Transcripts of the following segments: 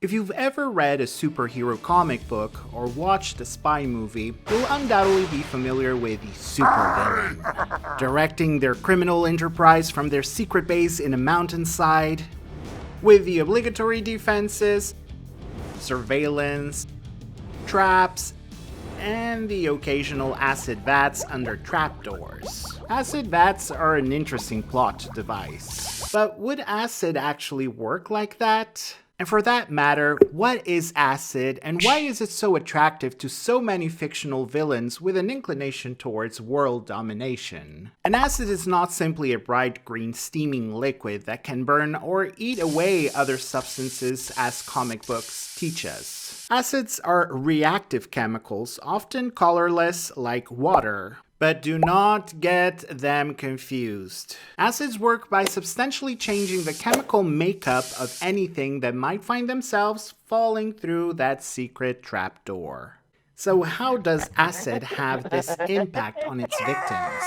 If you've ever read a superhero comic book or watched a spy movie, you'll undoubtedly be familiar with the supervillain, directing their criminal enterprise from their secret base in a mountainside, with the obligatory defenses, surveillance, traps, and the occasional acid vats under trapdoors. Acid vats are an interesting plot device, but would acid actually work like that? And for that matter, what is acid and why is it so attractive to so many fictional villains with an inclination towards world domination? An acid is not simply a bright green steaming liquid that can burn or eat away other substances as comic books teach us. Acids are reactive chemicals, often colorless like water. But do not get them confused. Acids work by substantially changing the chemical makeup of anything that might find themselves falling through that secret trapdoor. So how does acid have this impact on its victims?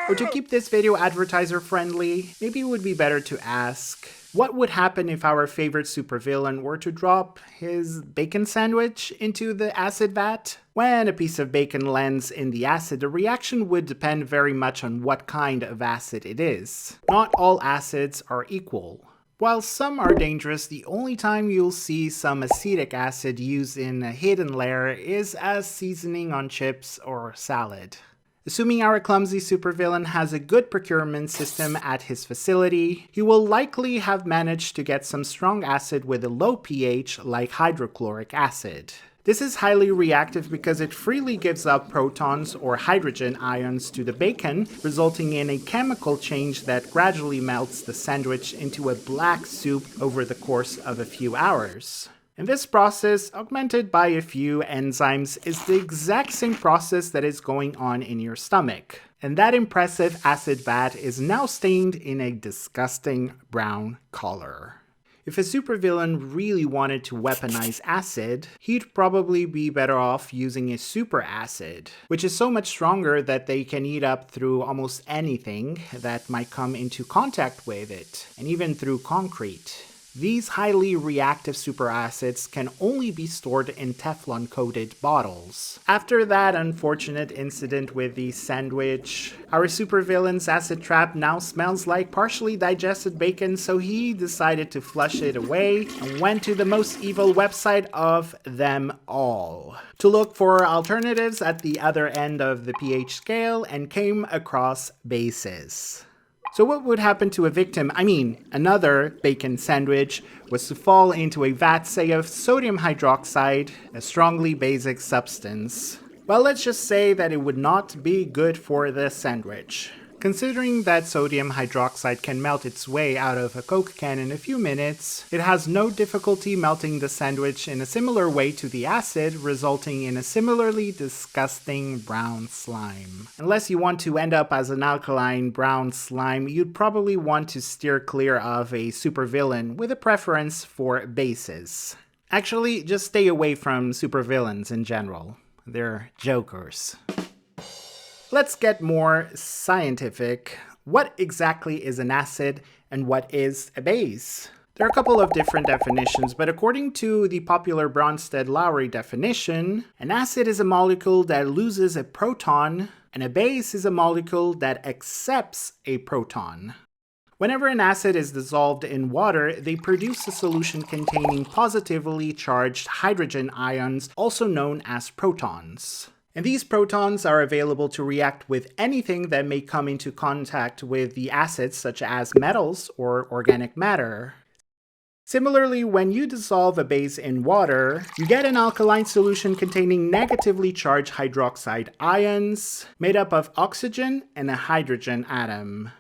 Or to keep this video advertiser friendly, maybe it would be better to ask, what would happen if our favorite supervillain were to drop his bacon sandwich into the acid vat? When a piece of bacon lands in the acid, the reaction would depend very much on what kind of acid it is. Not all acids are equal. While some are dangerous, the only time you'll see some acetic acid used in a hidden layer is as seasoning on chips or salad. Assuming our clumsy supervillain has a good procurement system at his facility, he will likely have managed to get some strong acid with a low pH like hydrochloric acid. This is highly reactive because it freely gives up protons or hydrogen ions to the bacon, resulting in a chemical change that gradually melts the sandwich into a black soup over the course of a few hours. And this process, augmented by a few enzymes, is the exact same process that is going on in your stomach. And that impressive acid vat is now stained in a disgusting brown color. If a supervillain really wanted to weaponize acid, he'd probably be better off using a super acid, which is so much stronger that they can eat up through almost anything that might come into contact with it, and even through concrete. These highly reactive superacids can only be stored in Teflon-coated bottles. After that unfortunate incident with the sandwich, our supervillain's acid trap now smells like partially digested bacon, so he decided to flush it away and went to the most evil website of them all to look for alternatives at the other end of the pH scale and came across bases. So what would happen to a victim, another bacon sandwich, was to fall into a vat, say, of sodium hydroxide, a strongly basic substance? Well, let's just say that it would not be good for the sandwich. Considering that sodium hydroxide can melt its way out of a Coke can in a few minutes, it has no difficulty melting the sandwich in a similar way to the acid, resulting in a similarly disgusting brown slime. Unless you want to end up as an alkaline brown slime, you'd probably want to steer clear of a supervillain with a preference for bases. Actually, just stay away from supervillains in general. They're jokers. Let's get more scientific. What exactly is an acid and what is a base? There are a couple of different definitions, but according to the popular Bronsted-Lowry definition, an acid is a molecule that loses a proton, and a base is a molecule that accepts a proton. Whenever an acid is dissolved in water, they produce a solution containing positively charged hydrogen ions, also known as protons. And these protons are available to react with anything that may come into contact with the acids, such as metals or organic matter. Similarly, when you dissolve a base in water, you get an alkaline solution containing negatively charged hydroxide ions made up of oxygen and a hydrogen atom.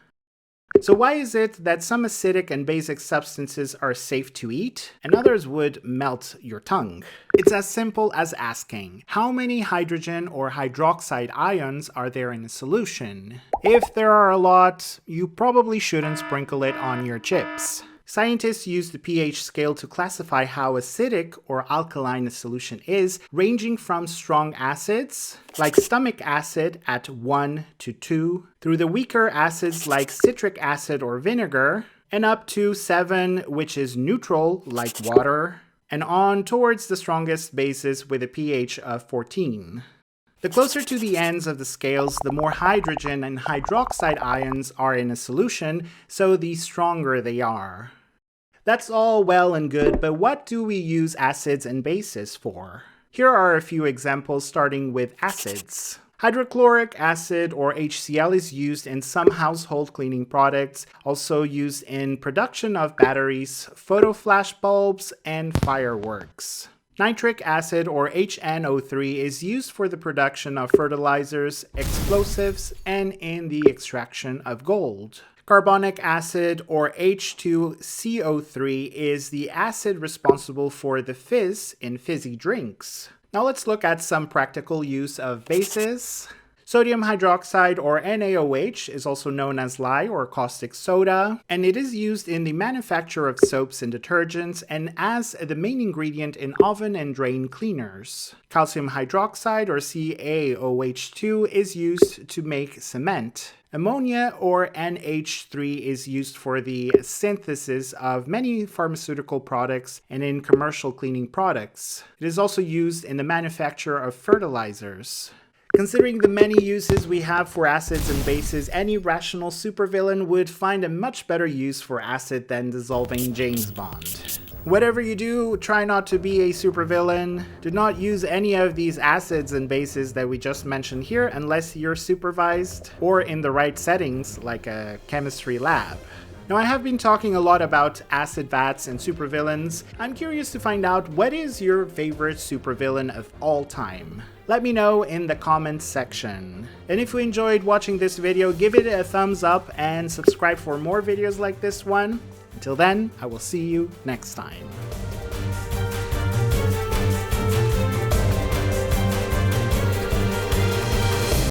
So why is it that some acidic and basic substances are safe to eat and others would melt your tongue? It's as simple as asking, how many hydrogen or hydroxide ions are there in a solution? If there are a lot, you probably shouldn't sprinkle it on your chips. Scientists use the pH scale to classify how acidic or alkaline a solution is, ranging from strong acids, like stomach acid at 1 to 2, through the weaker acids like citric acid or vinegar, and up to 7, which is neutral, like water, and on towards the strongest bases with a pH of 14. The closer to the ends of the scales, the more hydrogen and hydroxide ions are in a solution, so the stronger they are. That's all well and good, but what do we use acids and bases for? Here are a few examples, starting with acids. Hydrochloric acid, or HCl, is used in some household cleaning products, also used in production of batteries, photo flash bulbs, and fireworks. Nitric acid, or HNO3, is used for the production of fertilizers, explosives, and in the extraction of gold. Carbonic acid, or H2CO3, is the acid responsible for the fizz in fizzy drinks. Now let's look at some practical use of bases. Sodium hydroxide, or NaOH, is also known as lye or caustic soda, and it is used in the manufacture of soaps and detergents and as the main ingredient in oven and drain cleaners. Calcium hydroxide, or CaOH2, is used to make cement. Ammonia, or NH3, is used for the synthesis of many pharmaceutical products and in commercial cleaning products. It is also used in the manufacture of fertilizers. Considering the many uses we have for acids and bases, any rational supervillain would find a much better use for acid than dissolving James Bond. Whatever you do, try not to be a supervillain. Do not use any of these acids and bases that we just mentioned here unless you're supervised or in the right settings, like a chemistry lab. Now, I have been talking a lot about acid vats and supervillains. I'm curious to find out, what is your favorite supervillain of all time? Let me know in the comments section. And if you enjoyed watching this video, give it a thumbs up and subscribe for more videos like this one. Until then, I will see you next time.